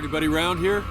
Everybody round here?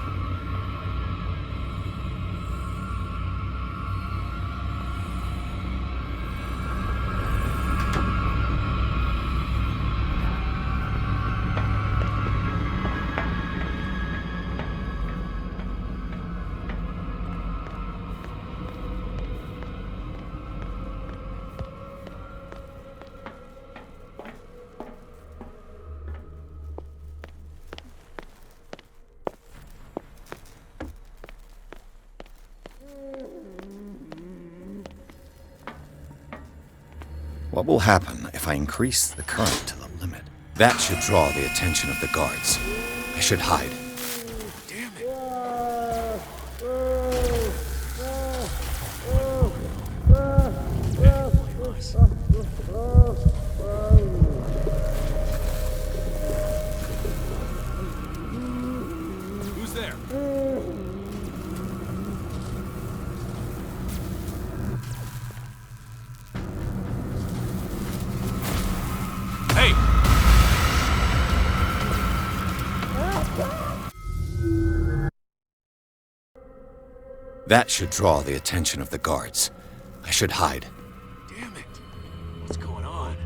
What will happen if I increase the current to the limit? That should draw the attention of the guards. I should hide. Damn it! Who's there? Hey! That should draw the attention of the guards. I should hide. Damn it! What's going on?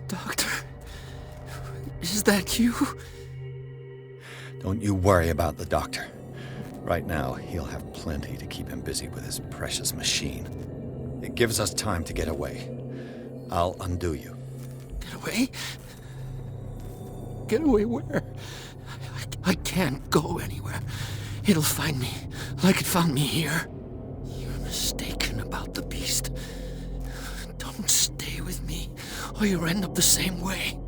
Doctor, is that you? Don't you worry about the doctor. Right now, he'll have plenty to keep him busy with his precious machine. It gives us time to get away. I'll undo you. Get away? Get away where? I can't go anywhere. It'll find me, like it found me here. You're mistaken about the beast. Don't stay with me, or you'll end up the same way.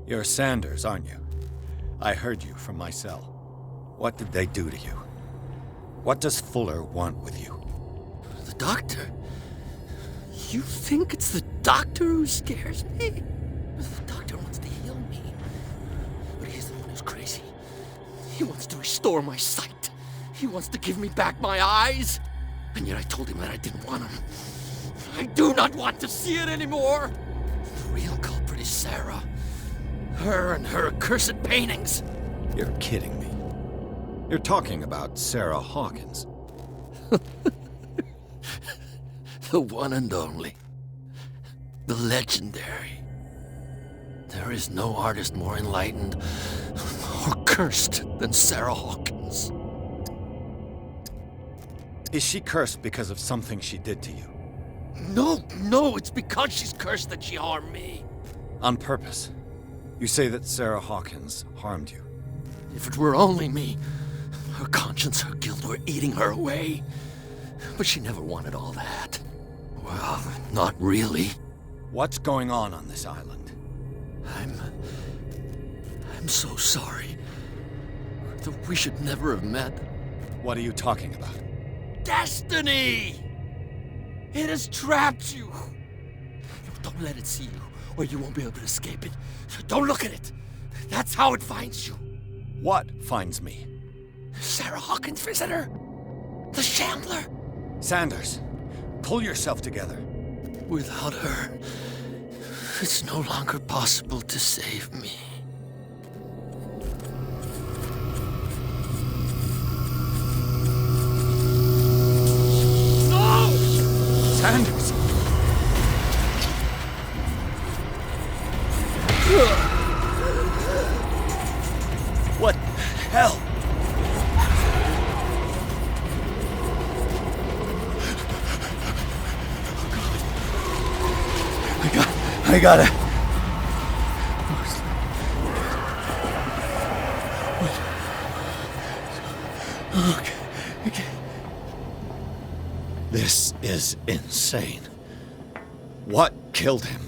You're Sanders, aren't you? I heard you from my cell. What did they do to you? What does Fuller want with you? The doctor? You think it's the doctor who scares me? The doctor wants to heal me. But he's the one who's crazy. He wants to restore my sight. He wants to give me back my eyes. And yet I told him that I didn't want him. I do not want to see it anymore. The real culprit is Sarah. Her and her accursed paintings. You're kidding me. You're talking about Sarah Hawkins. The one and only. The legendary. There is no artist more enlightened or cursed than Sarah Hawkins. Is she cursed because of something she did to you? No, it's because she's cursed that she harmed me. On purpose. You say that Sarah Hawkins harmed you. If it were only me, her conscience, her guilt were eating her away. But she never wanted all that. Well, not really. What's going on this island? I'm so sorry. That we should never have met. What are you talking about? Destiny! It has trapped you. Don't let it see you, or you won't be able to escape it. Don't look at it. That's how it finds you. What finds me? Sarah Hawkins' visitor. The Shambler. Sanders, pull yourself together. Without her, it's no longer possible to save me. No! Sanders! What hell? I got it. Okay. This is insane. What killed him?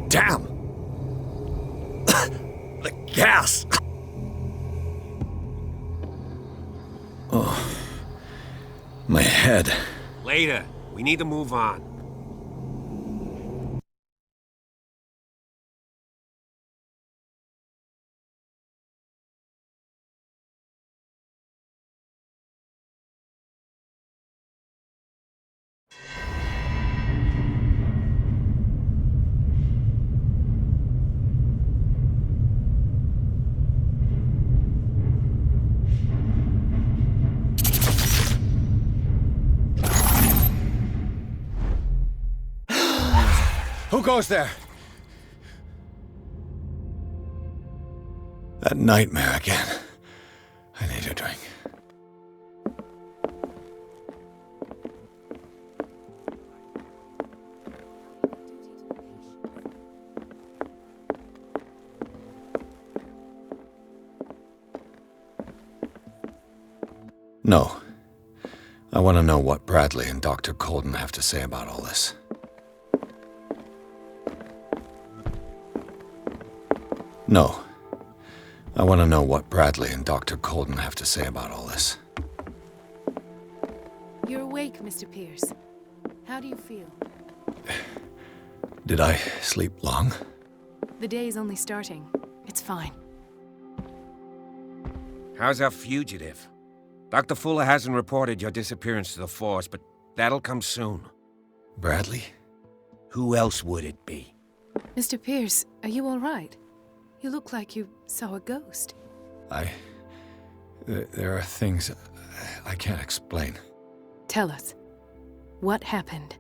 Damn! The gas! Oh, my head. Later. We need to move on. Who goes there? That nightmare again. I need a drink. No. I want to know what Bradley and Dr. Colden have to say about all this. No. I want to know what Bradley and Dr. Colden have to say about all this. You're awake, Mr. Pierce. How do you feel? Did I sleep long? The day is only starting. It's fine. How's our fugitive? Dr. Fuller hasn't reported your disappearance to the force, but that'll come soon. Bradley? Who else would it be? Mr. Pierce, are you all right? You look like you saw a ghost. There are things I can't explain. Tell us. What happened?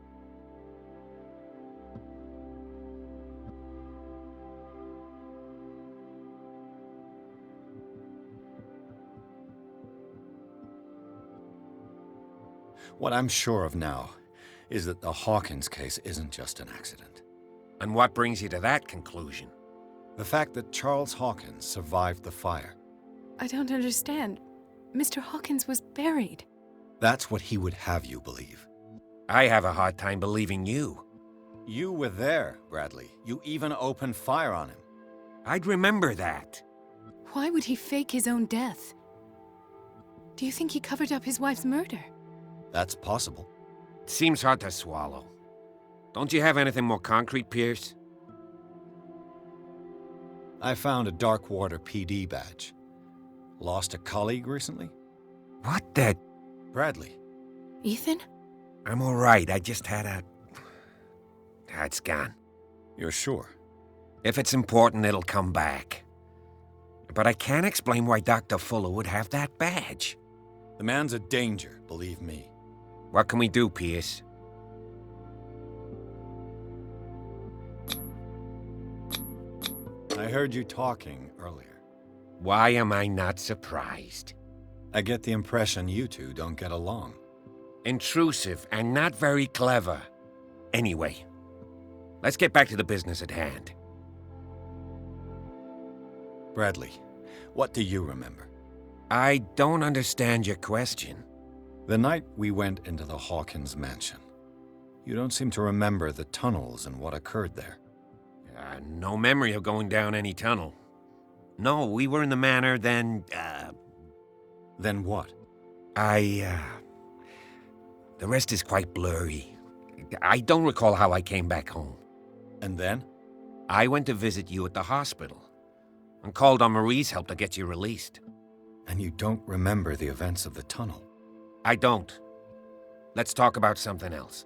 What I'm sure of now is that the Hawkins case isn't just an accident. And what brings you to that conclusion? The fact that Charles Hawkins survived the fire. I don't understand. Mr. Hawkins was buried. That's what he would have you believe. I have a hard time believing you. You were there, Bradley. You even opened fire on him. I'd remember that. Why would he fake his own death? Do you think he covered up his wife's murder? That's possible. It seems hard to swallow. Don't you have anything more concrete, Pierce? I found a Darkwater PD badge. Lost a colleague recently? What the... Bradley. Ethan? I'm all right. I just had a... It's gone. You're sure? If it's important, it'll come back. But I can't explain why Dr. Fuller would have that badge. The man's a danger, believe me. What can we do, Pierce? I heard you talking earlier. Why am I not surprised? I get the impression you two don't get along. Intrusive and not very clever. Anyway, let's get back to the business at hand. Bradley, what do you remember? I don't understand your question. The night we went into the Hawkins mansion. You don't seem to remember the tunnels and what occurred there. No memory of going down any tunnel. No, we were in the manor, then, Then what? The rest is quite blurry. I don't recall how I came back home. And then? I went to visit you at the hospital, and called on Marie's help to get you released. And you don't remember the events of the tunnel? I don't. Let's talk about something else.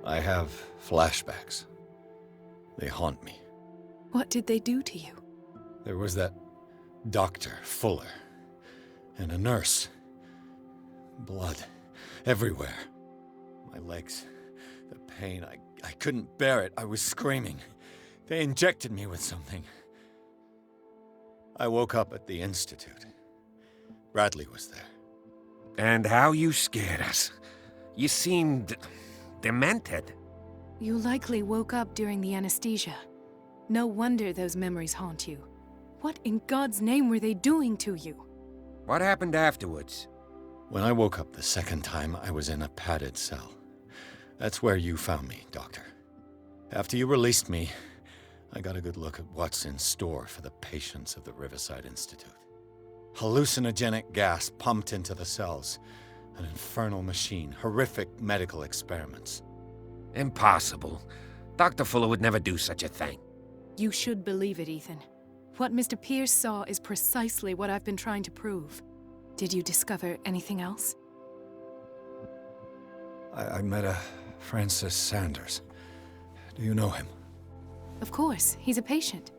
I have flashbacks. They haunt me. What did they do to you? There was that Dr. Fuller, and a nurse. Blood everywhere. My legs, the pain, I couldn't bear it. I was screaming. They injected me with something. I woke up at the Institute. Bradley was there. And how you scared us. You seemed demented. You likely woke up during the anesthesia. No wonder those memories haunt you. What in God's name were they doing to you? What happened afterwards? When I woke up the second time, I was in a padded cell. That's where you found me, Doctor. After you released me, I got a good look at what's in store for the patients of the Riverside Institute. Hallucinogenic gas pumped into the cells. An infernal machine, horrific medical experiments. Impossible. Dr. Fuller would never do such a thing. You should believe it, Ethan. What Mr. Pierce saw is precisely what I've been trying to prove. Did you discover anything else? I met a Francis Sanders. Do you know him? Of course, he's a patient.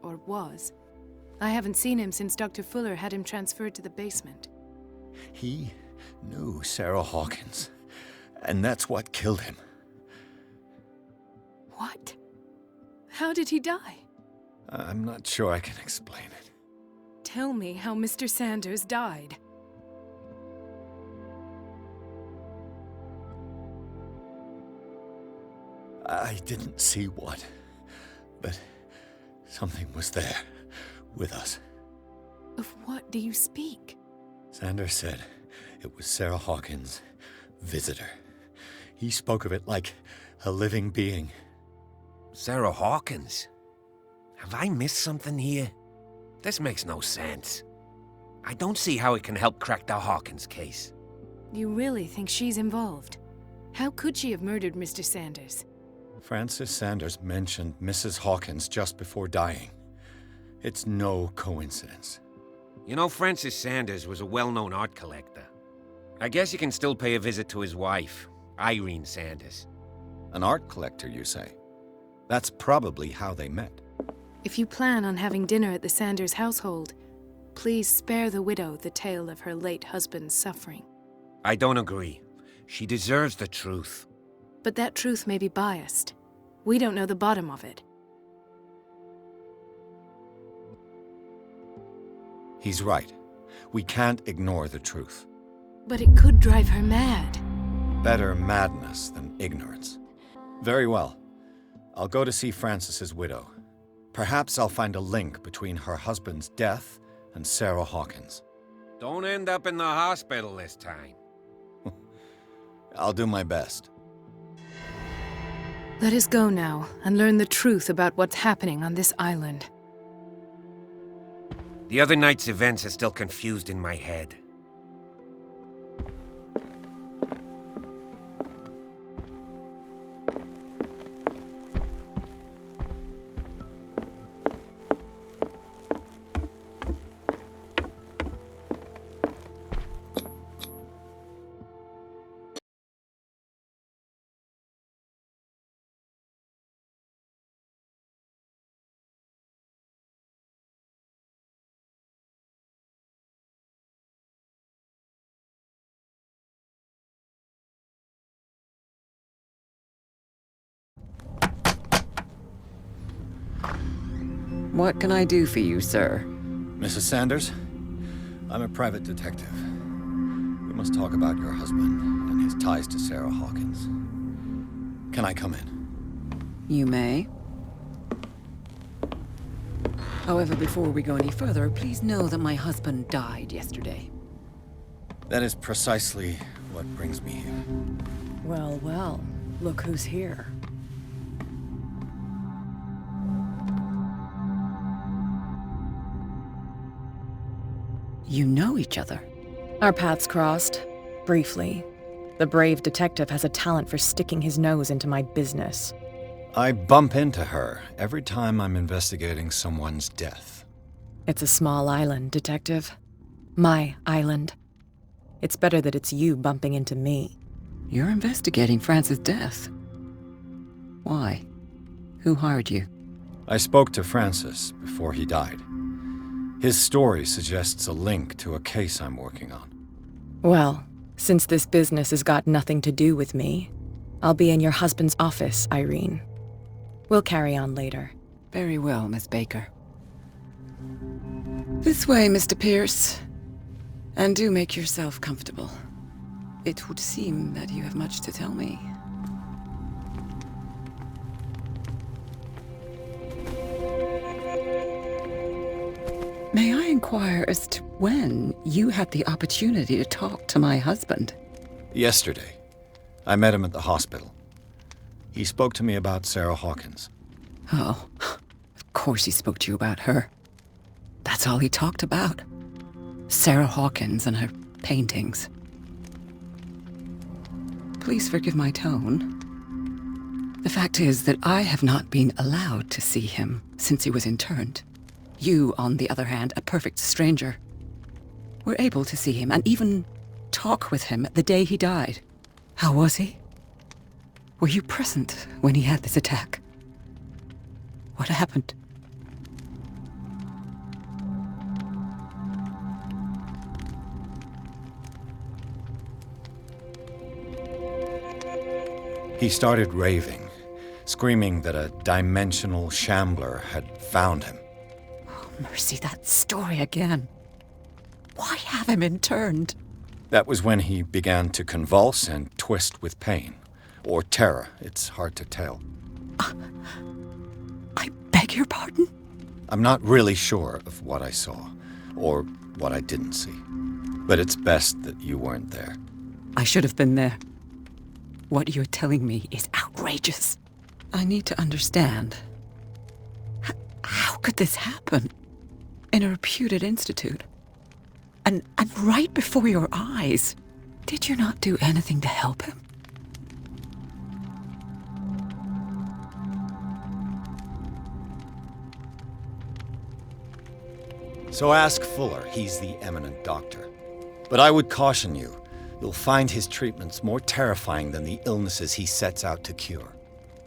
Or was. I haven't seen him since Dr. Fuller had him transferred to the basement. He knew Sarah Hawkins, and that's what killed him. What? How did he die? I'm not sure I can explain it. Tell me how Mr. Sanders died. I didn't see what, but something was there, with us. Of what do you speak? Sanders said it was Sarah Hawkins' visitor. He spoke of it like a living being. Sarah Hawkins? Have I missed something here? This makes no sense. I don't see how it can help crack the Hawkins case. You really think she's involved? How could she have murdered Mr. Sanders? Francis Sanders mentioned Mrs. Hawkins just before dying. It's no coincidence. You know, Francis Sanders was a well-known art collector. I guess you can still pay a visit to his wife, Irene Sanders. An art collector, you say? That's probably how they met. If you plan on having dinner at the Sanders household, please spare the widow the tale of her late husband's suffering. I don't agree. She deserves the truth. But that truth may be biased. We don't know the bottom of it. He's right. We can't ignore the truth. But it could drive her mad. Better madness than ignorance. Very well. I'll go to see Francis's widow. Perhaps I'll find a link between her husband's death and Sarah Hawkins. Don't end up in the hospital this time. I'll do my best. Let us go now and learn the truth about what's happening on this island. The other night's events are still confused in my head. What can I do for you, sir? Mrs. Sanders, I'm a private detective. We must talk about your husband and his ties to Sarah Hawkins. Can I come in? You may. However, before we go any further, please know that my husband died yesterday. That is precisely what brings me here. Well, well, look who's here. You know each other. Our paths crossed, briefly. The brave detective has a talent for sticking his nose into my business. I bump into her every time I'm investigating someone's death. It's a small island, Detective. My island. It's better that it's you bumping into me. You're investigating Francis' death. Why? Who hired you? I spoke to Francis before he died. His story suggests a link to a case I'm working on. Well, since this business has got nothing to do with me, I'll be in your husband's office, Irene. We'll carry on later. Very well, Miss Baker. This way, Mr. Pierce. And do make yourself comfortable. It would seem that you have much to tell me. May I inquire as to when you had the opportunity to talk to my husband? Yesterday, I met him at the hospital. He spoke to me about Sarah Hawkins. Oh, of course he spoke to you about her. That's all he talked about. Sarah Hawkins and her paintings. Please forgive my tone. The fact is that I have not been allowed to see him since he was interned. You, on the other hand, a perfect stranger, were able to see him and even talk with him the day he died. How was he? Were you present when he had this attack? What happened? He started raving, screaming that a dimensional shambler had found him. Oh, mercy, that story again. Why have him interned? That was when he began to convulse and twist with pain. Or terror, it's hard to tell. I beg your pardon? I'm not really sure of what I saw, or what I didn't see. But it's best that you weren't there. I should have been there. What you're telling me is outrageous. I need to understand. How could this happen? In a reputed institute? And right before your eyes? Did you not do anything to help him? So ask Fuller, he's the eminent doctor. But I would caution you, you'll find his treatments more terrifying than the illnesses he sets out to cure.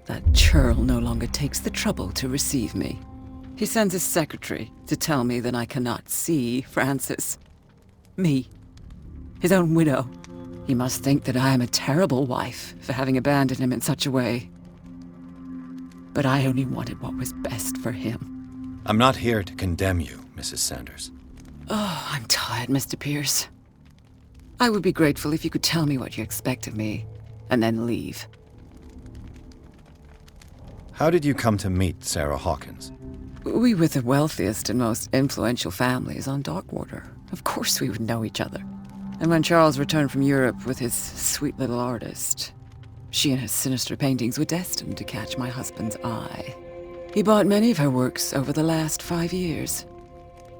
That churl no longer takes the trouble to receive me. He sends his secretary to tell me that I cannot see Francis. Me. His own widow. He must think that I am a terrible wife for having abandoned him in such a way. But I only wanted what was best for him. I'm not here to condemn you, Mrs. Sanders. Oh, I'm tired, Mr. Pierce. I would be grateful if you could tell me what you expect of me, and then leave. How did you come to meet Sarah Hawkins? We were the wealthiest and most influential families on Darkwater. Of course we would know each other. And when Charles returned from Europe with his sweet little artist, she and her sinister paintings were destined to catch my husband's eye. He bought many of her works over the last 5 years.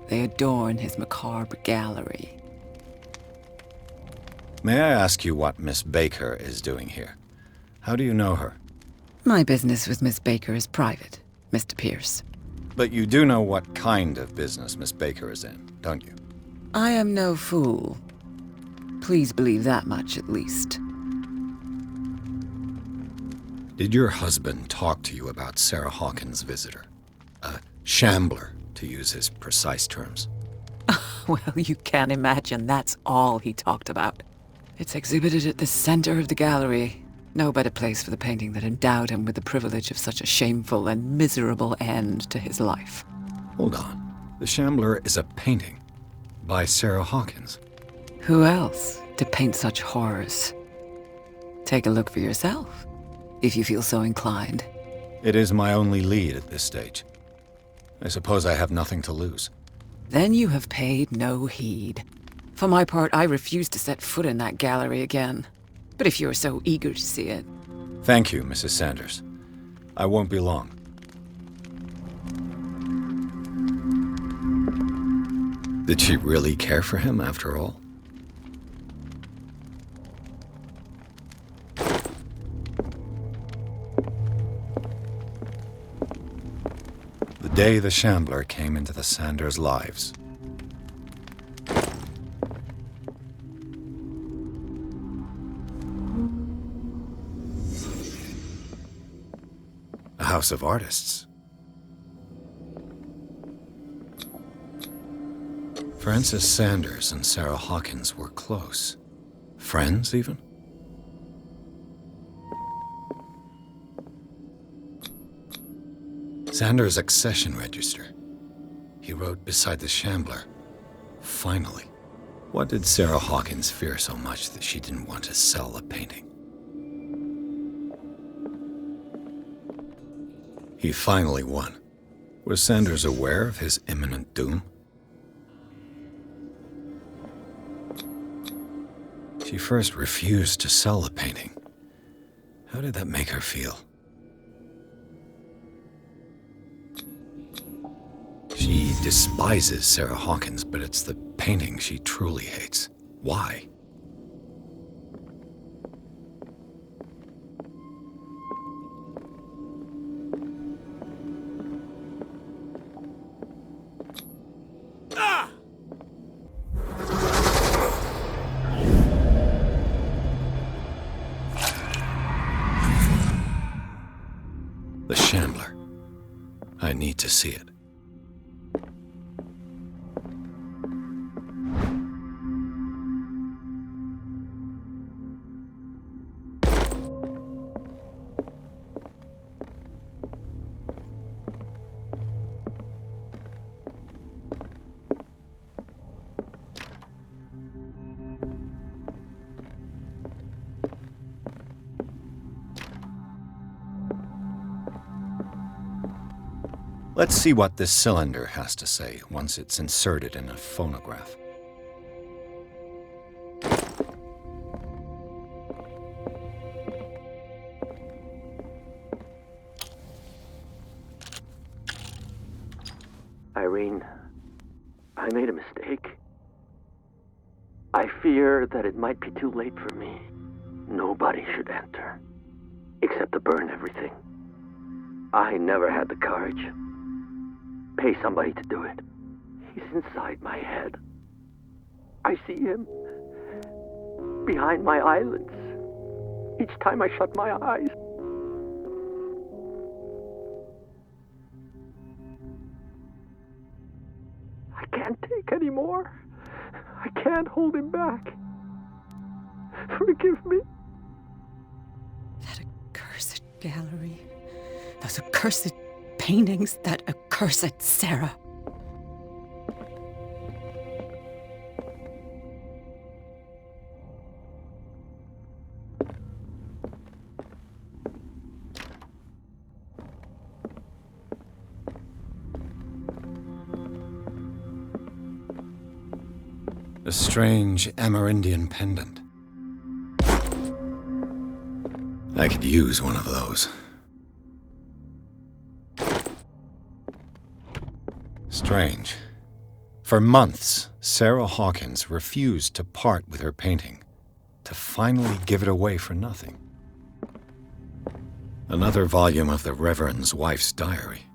They adorn his macabre gallery. May I ask you what Miss Baker is doing here? How do you know her? My business with Miss Baker is private, Mr. Pierce. But you do know what kind of business Miss Baker is in, don't you? I am no fool. Please believe that much, at least. Did your husband talk to you about Sarah Hawkins' visitor? A shambler, to use his precise terms. Well, you can imagine that's all he talked about. It's exhibited at the center of the gallery. No better place for the painting that endowed him with the privilege of such a shameful and miserable end to his life. Hold on. The Shambler is a painting by Sarah Hawkins. Who else to paint such horrors? Take a look for yourself, if you feel so inclined. It is my only lead at this stage. I suppose I have nothing to lose. Then you have paid no heed. For my part, I refuse to set foot in that gallery again. But if you're so eager to see it... Thank you, Mrs. Sanders. I won't be long. Did she really care for him after all? day the Shambler came into the Sanders' lives. A house of artists. Frances Sanders and Sarah Hawkins were close. Friends, even? Sanders' accession register. He wrote beside the Shambler, "Finally." What did Sarah Hawkins fear so much that she didn't want to sell the painting? He finally won. Was Sanders aware of his imminent doom? She first refused to sell the painting. How did that make her feel? She despises Sarah Hawkins, but it's the painting she truly hates. Why? The Shambler. I need to see it. Let's see what this cylinder has to say once it's inserted in a phonograph. Irene, I made a mistake. I fear that it might be too late for me. Nobody should enter, except to burn everything. I never had the courage. Pay somebody to do it. He's inside my head. I see him behind my eyelids each time I shut my eyes. I can't take any more. I can't hold him back. Forgive me. That accursed gallery. Those accursed paintings, that accursed Sarah. A strange Amerindian pendant. I could use one of those. Strange. For months, Sarah Hawkins refused to part with her painting, to finally give it away for nothing. Another volume of the Reverend's wife's diary.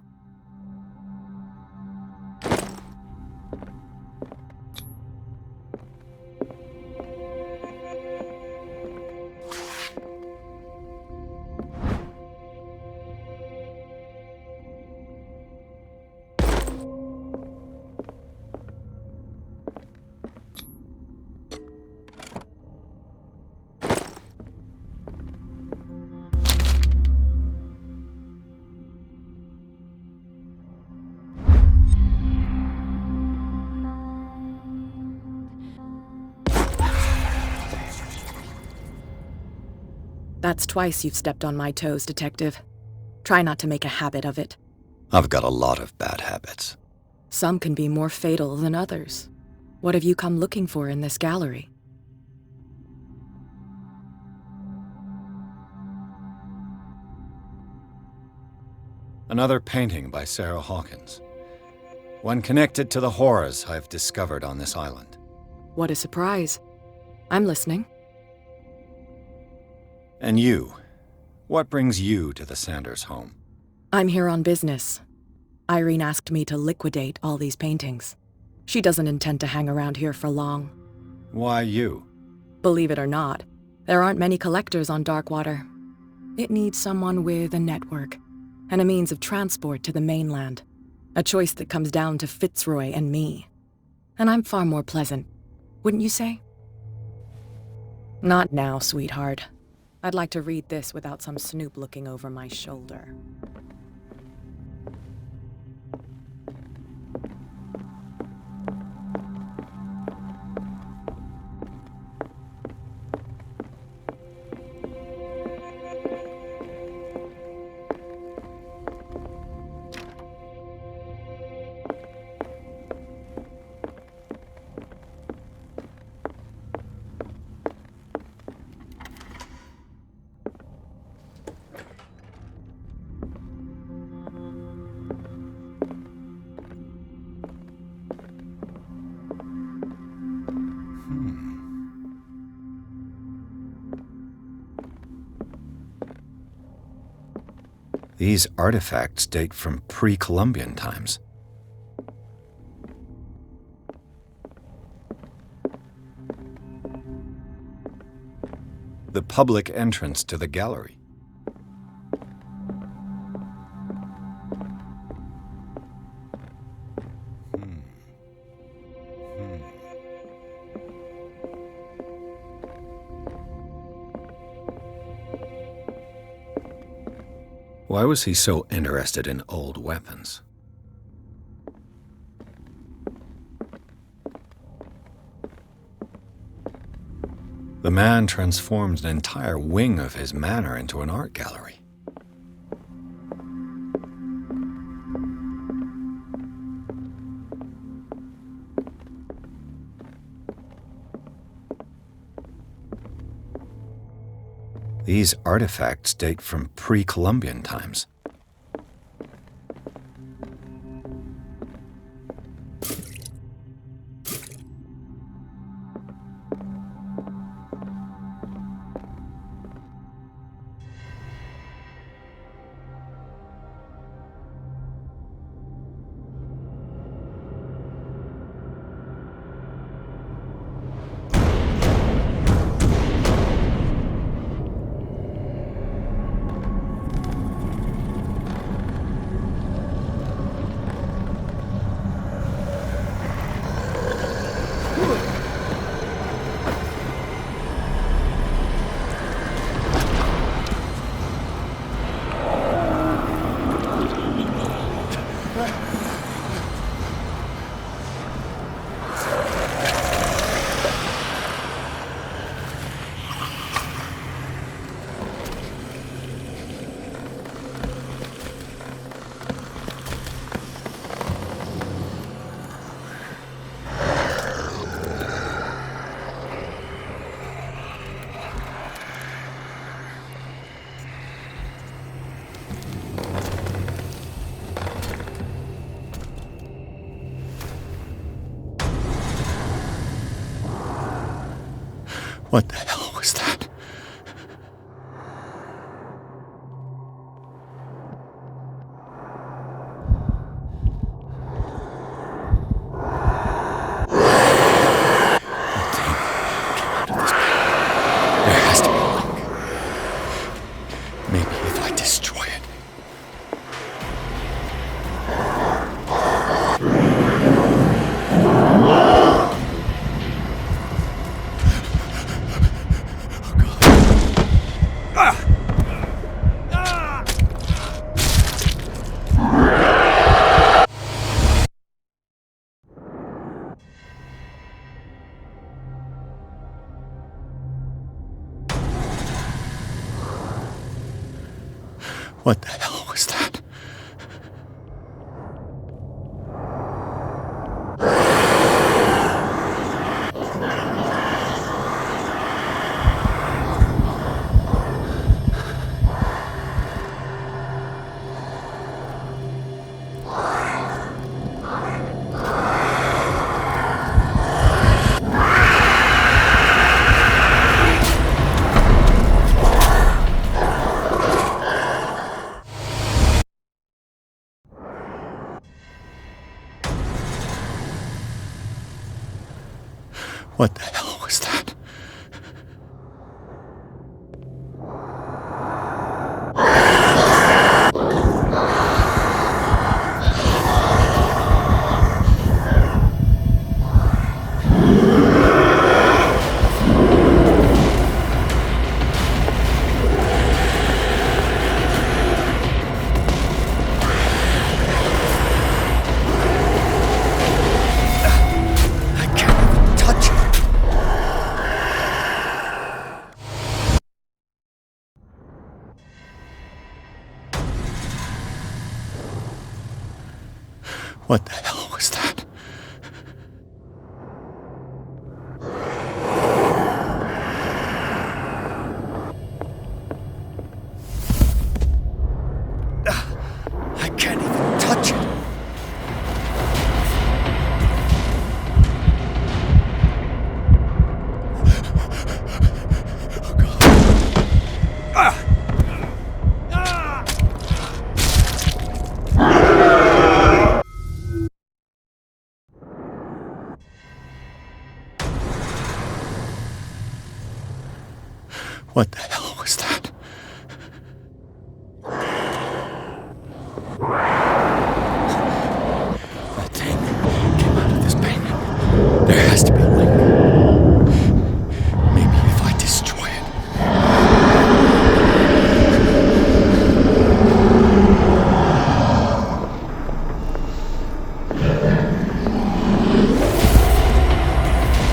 That's twice you've stepped on my toes, Detective. Try not to make a habit of it. I've got a lot of bad habits. Some can be more fatal than others. What have you come looking for in this gallery? Another painting by Sarah Hawkins. One connected to the horrors I've discovered on this island. What a surprise. I'm listening. And you? What brings you to the Sanders home? I'm here on business. Irene asked me to liquidate all these paintings. She doesn't intend to hang around here for long. Why you? Believe it or not, there aren't many collectors on Darkwater. It needs someone with a network and a means of transport to the mainland. A choice that comes down to Fitzroy and me. And I'm far more pleasant, wouldn't you say? Not now, sweetheart. I'd like to read this without some snoop looking over my shoulder. These artifacts date from pre-Columbian times. The public entrance to the gallery. Why was he so interested in old weapons? The man transformed an entire wing of his manor into an art gallery. These artifacts date from pre-Columbian times. What the hell was that? There has to be a link. Maybe if I destroy it. What the hell was that? What the hell was that? What the hell was that? I can't even touch it. Oh, God. What the hell was that? That thing came out of this painting. There has to be a link. Maybe if I destroy it.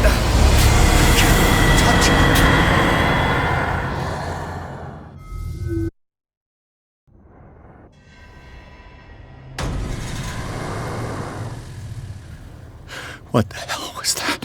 I can't touch it. What the hell was that?